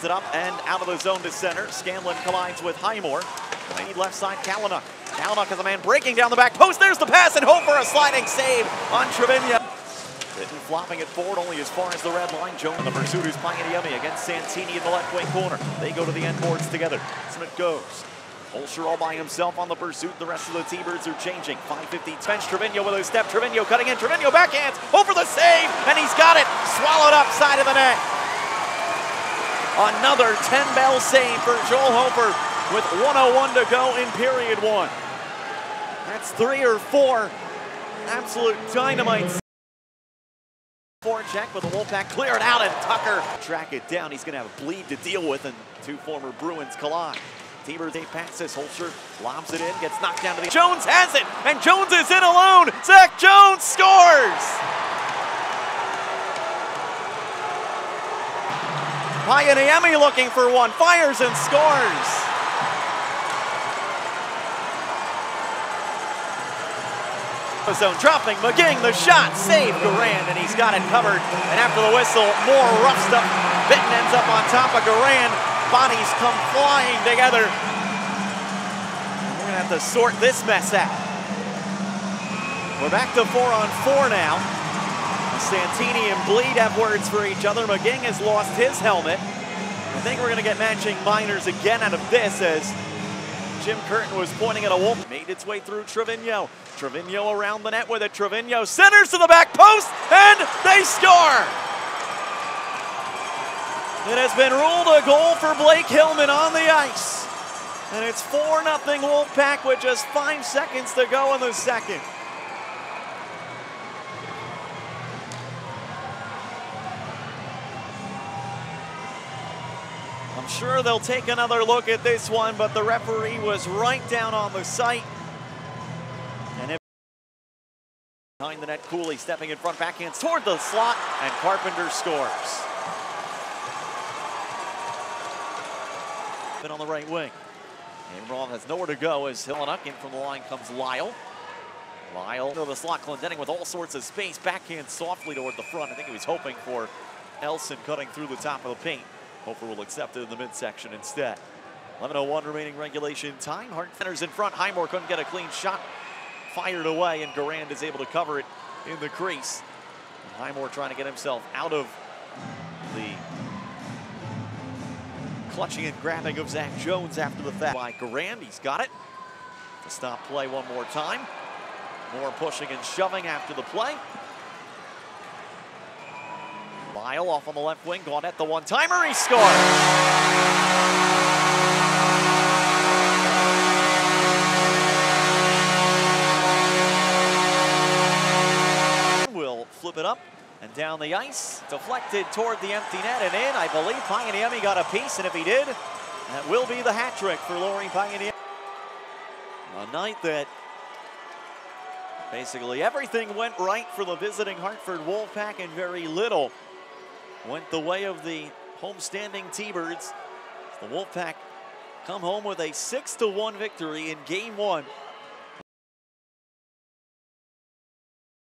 it up and out of the zone to center. Scanlon collides with Highmore. They need left side Kalanick. Kalanick has a man breaking down the back post. There's the pass and hope for a sliding save on Trevino. Bitten flopping it forward only as far as the red line. Jones in the pursuit is Panginiemi against Santini in the left wing corner. They go to the end boards together. Smith goes. Holscher all by himself on the pursuit. The rest of the T-Birds are changing. 5:50 bench. Trevino with a step. Trevino cutting in. Trevino backhands. Over the save. And he's got it. Swallowed up side of the net. Another 10-bell save for Joel Hofer with 1:01 to go in period one. That's 3 or 4 absolute dynamite. Forecheck with the Wolfpack, clear it out, and Tucker track it down. He's going to have a bleed to deal with, and two former Bruins collide. T-Birds 8 passes, Holscher lobs it in, gets knocked down to the... Jones has it, and Jones is in alone. Zach Jones scores! Panginiemi looking for one, fires and scores. Zone dropping, McGing, the shot, save Garand, and he's got it covered. And after the whistle, more rough stuff. Bitten ends up on top of Garand. Bodies come flying together. We're gonna have to sort this mess out. We're back to 4-on-4 now. Santini and Bleed have words for each other. McGing has lost his helmet. I think we're gonna get matching minors again out of this as Jim Curtin was pointing at a Wolf. Made its way through Trevino. Trevino around the net with it. Trevino centers to the back post, and they score! It has been ruled a goal for Blake Hillman on the ice. And it's 4-0 Wolfpack with just 5 seconds to go in the second. I'm sure they'll take another look at this one, but the referee was right down on the site. And behind the net, Cooley stepping in front, backhands toward the slot, and Carpenter scores. On the right wing. Abraham has nowhere to go as Hillenuck in from the line comes Lyle. Lyle to the slot, Clendenning with all sorts of space, backhand softly toward the front. I think he was hoping for Elson cutting through the top of the paint. Hofer will accept it in the midsection instead. 11:01 remaining regulation time. Hartford's in front. Highmore couldn't get a clean shot. Fired away, and Garand is able to cover it in the crease. And Highmore trying to get himself out of the clutching and grabbing of Zach Jones after the fact by Garand. He's got it. To stop play one more time. More pushing and shoving after the play. Lyle off on the left wing. Gaudette the one-timer. He scores. Will flip it up and down the ice. Deflected toward the empty net and in. I believe Panginiemi got a piece, and if he did, that will be the hat trick for Lauri Panginiemi. A night that basically everything went right for the visiting Hartford Wolfpack, and very little went the way of the homestanding T-Birds. The Wolfpack come home with a 6-1 victory in Game 1